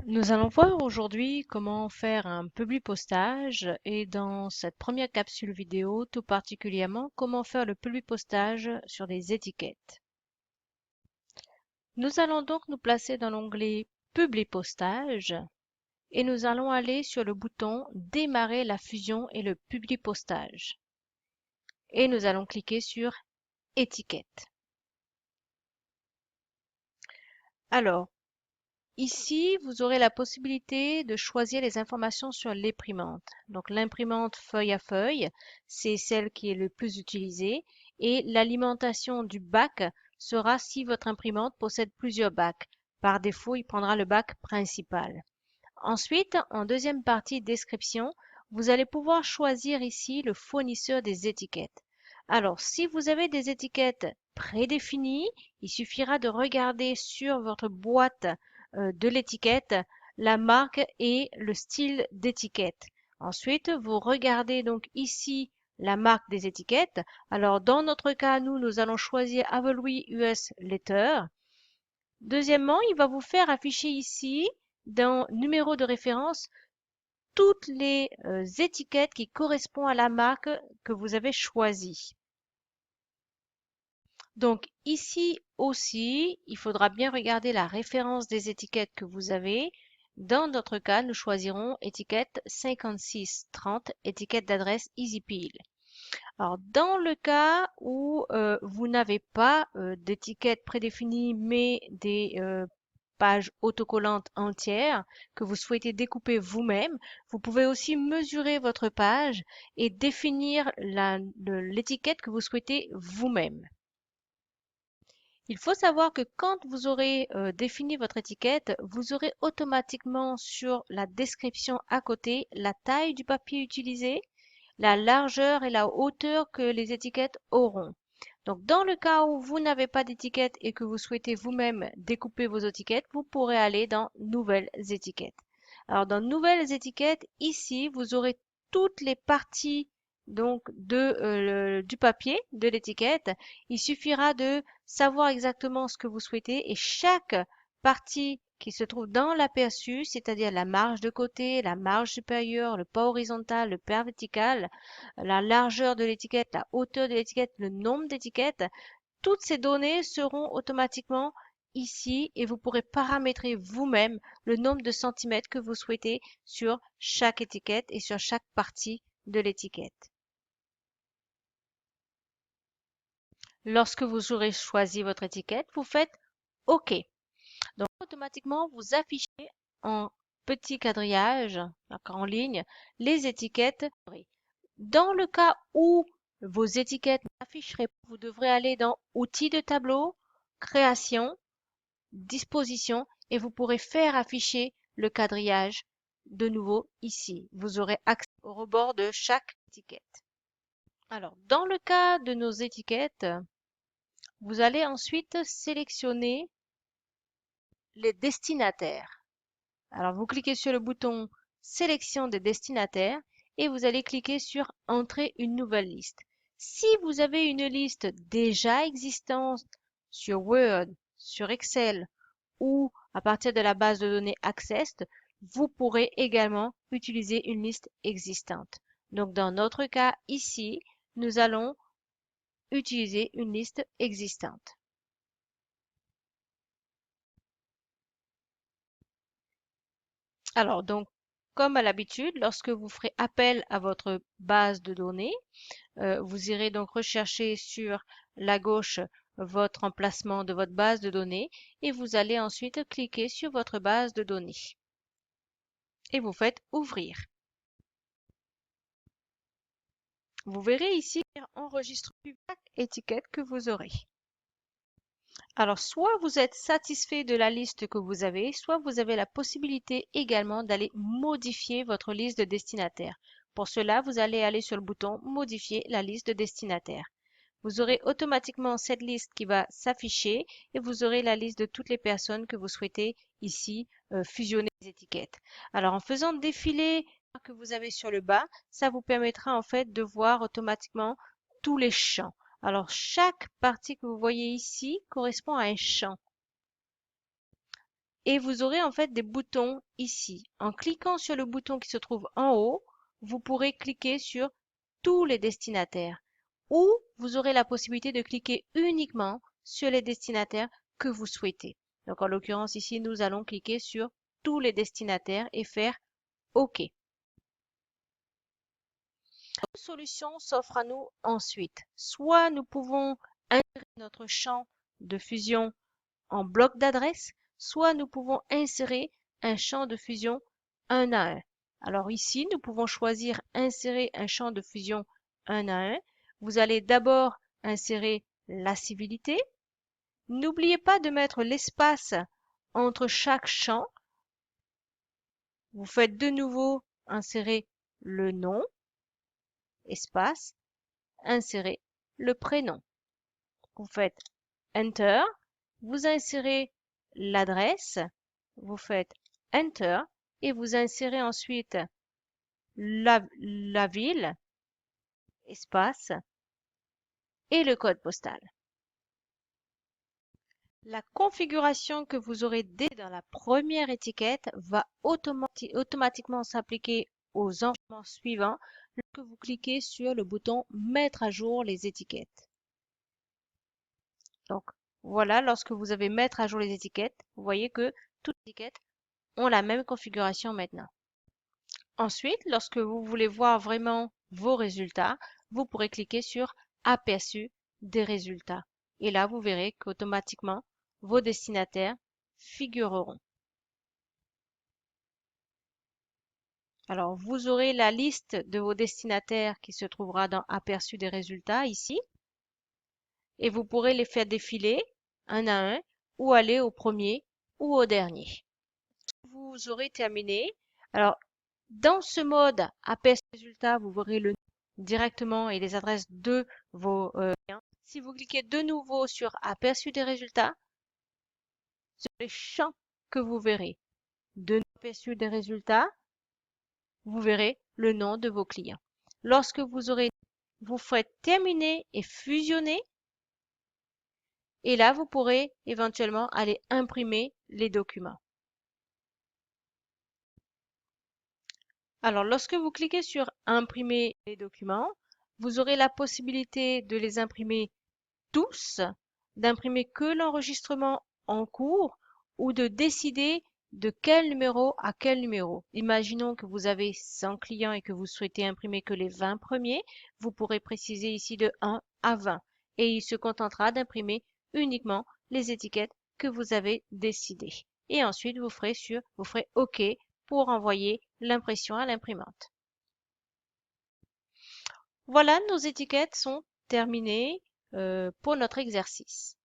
Nous allons voir aujourd'hui comment faire un publipostage et dans cette première capsule vidéo, tout particulièrement, comment faire le publipostage sur des étiquettes. Nous allons donc nous placer dans l'onglet Publipostage et nous allons aller sur le bouton Démarrer la fusion et le publipostage. Et nous allons cliquer sur Étiquette. Alors, ici, vous aurez la possibilité de choisir les informations sur l'imprimante. Donc l'imprimante feuille à feuille, c'est celle qui est le plus utilisée et l'alimentation du bac sera si votre imprimante possède plusieurs bacs. Par défaut, il prendra le bac principal. Ensuite, en deuxième partie description, vous allez pouvoir choisir ici le fournisseur des étiquettes. Alors, si vous avez des étiquettes prédéfinies, il suffira de regarder sur votre boîte de l'étiquette la marque et le style d'étiquette. Ensuite, vous regardez donc ici la marque des étiquettes. Alors, dans notre cas, nous allons choisir Avaloy US Letter. Deuxièmement, il va vous faire afficher ici, dans numéro de référence, toutes les étiquettes qui correspondent à la marque que vous avez choisie. Donc ici aussi, il faudra bien regarder la référence des étiquettes que vous avez. Dans notre cas, nous choisirons étiquette 5630, étiquette d'adresse EasyPeel. Alors, dans le cas où vous n'avez pas d'étiquette prédéfinie, mais des pages autocollantes entières que vous souhaitez découper vous-même, vous pouvez aussi mesurer votre page et définir l'étiquette que vous souhaitez vous-même. Il faut savoir que quand vous aurez défini votre étiquette, vous aurez automatiquement sur la description à côté la taille du papier utilisé, la largeur et la hauteur que les étiquettes auront. Donc, dans le cas où vous n'avez pas d'étiquette et que vous souhaitez vous-même découper vos étiquettes, vous pourrez aller dans Nouvelles étiquettes. Alors, dans Nouvelles étiquettes, ici, vous aurez toutes les parties donc du papier, de l'étiquette. Il suffira de savoir exactement ce que vous souhaitez et chaque partie qui se trouve dans l'aperçu, c'est-à-dire la marge de côté, la marge supérieure, le pas horizontal, le pas vertical, la largeur de l'étiquette, la hauteur de l'étiquette, le nombre d'étiquettes, toutes ces données seront automatiquement ici et vous pourrez paramétrer vous-même le nombre de centimètres que vous souhaitez sur chaque étiquette et sur chaque partie de l'étiquette. Lorsque vous aurez choisi votre étiquette, vous faites OK. Donc, automatiquement, vous affichez en petit quadrillage, donc en ligne, les étiquettes. Dans le cas où vos étiquettes n'afficheraient pas, vous devrez aller dans Outils de tableau, Création, Disposition et vous pourrez faire afficher le quadrillage de nouveau ici. Vous aurez accès au rebord de chaque étiquette. Alors, dans le cas de nos étiquettes, vous allez ensuite sélectionner les destinataires. Alors, vous cliquez sur le bouton Sélection des destinataires et vous allez cliquer sur Entrer une nouvelle liste. Si vous avez une liste déjà existante sur Word, sur Excel ou à partir de la base de données Access, vous pourrez également utiliser une liste existante. Donc, dans notre cas ici, nous allons utiliser une liste existante. Alors, donc, comme à l'habitude, lorsque vous ferez appel à votre base de données, vous irez donc rechercher sur la gauche votre emplacement de votre base de données et vous allez ensuite cliquer sur votre base de données et vous faites ouvrir. Vous verrez ici enregistrer chaque étiquette que vous aurez. Alors, soit vous êtes satisfait de la liste que vous avez, soit vous avez la possibilité également d'aller modifier votre liste de destinataires. Pour cela, vous allez aller sur le bouton Modifier la liste de destinataires. Vous aurez automatiquement cette liste qui va s'afficher et vous aurez la liste de toutes les personnes que vous souhaitez ici fusionner les étiquettes. Alors, en faisant défiler que vous avez sur le bas, ça vous permettra en fait de voir automatiquement tous les champs. Alors, chaque partie que vous voyez ici correspond à un champ. Et vous aurez en fait des boutons ici. En cliquant sur le bouton qui se trouve en haut, vous pourrez cliquer sur tous les destinataires ou vous aurez la possibilité de cliquer uniquement sur les destinataires que vous souhaitez. Donc en l'occurrence ici, nous allons cliquer sur tous les destinataires et faire OK. Une solution s'offre à nous ensuite. Soit nous pouvons insérer notre champ de fusion en bloc d'adresse, soit nous pouvons insérer un champ de fusion un à un. Alors ici, nous pouvons choisir insérer un champ de fusion un à un. Vous allez d'abord insérer la civilité. N'oubliez pas de mettre l'espace entre chaque champ. Vous faites de nouveau insérer le nom, espace, insérer le prénom. Vous faites Enter, vous insérez l'adresse, vous faites Enter et vous insérez ensuite la ville, espace et le code postal. La configuration que vous aurez dès dans la première étiquette va automatiquement s'appliquer aux enregistrements suivants lorsque vous cliquez sur le bouton Mettre à jour les étiquettes. Donc voilà, lorsque vous avez Mettre à jour les étiquettes, vous voyez que toutes les étiquettes ont la même configuration maintenant. Ensuite, lorsque vous voulez voir vraiment vos résultats, vous pourrez cliquer sur Aperçu des résultats. Et là, vous verrez qu'automatiquement, vos destinataires figureront. Alors, vous aurez la liste de vos destinataires qui se trouvera dans Aperçu des résultats ici. Et vous pourrez les faire défiler un à un ou aller au premier ou au dernier. Vous aurez terminé. Alors, dans ce mode Aperçu des résultats, vous verrez le nom directement et les adresses de vos clients. Si vous cliquez de nouveau sur Aperçu des résultats, sur les champs que vous verrez de Aperçu des résultats, vous verrez le nom de vos clients. Lorsque vous ferez terminer et fusionner, et là, vous pourrez éventuellement aller imprimer les documents. Alors, lorsque vous cliquez sur Imprimer les documents, vous aurez la possibilité de les imprimer tous, d'imprimer que l'enregistrement en cours ou de décider de quel numéro à quel numéro. Imaginons que vous avez 100 clients et que vous souhaitez imprimer que les 20 premiers. Vous pourrez préciser ici de 1 à 20 et il se contentera d'imprimer uniquement les étiquettes que vous avez décidées. Et ensuite, vous ferez OK pour envoyer l'impression à l'imprimante. Voilà, nos étiquettes sont terminées pour notre exercice.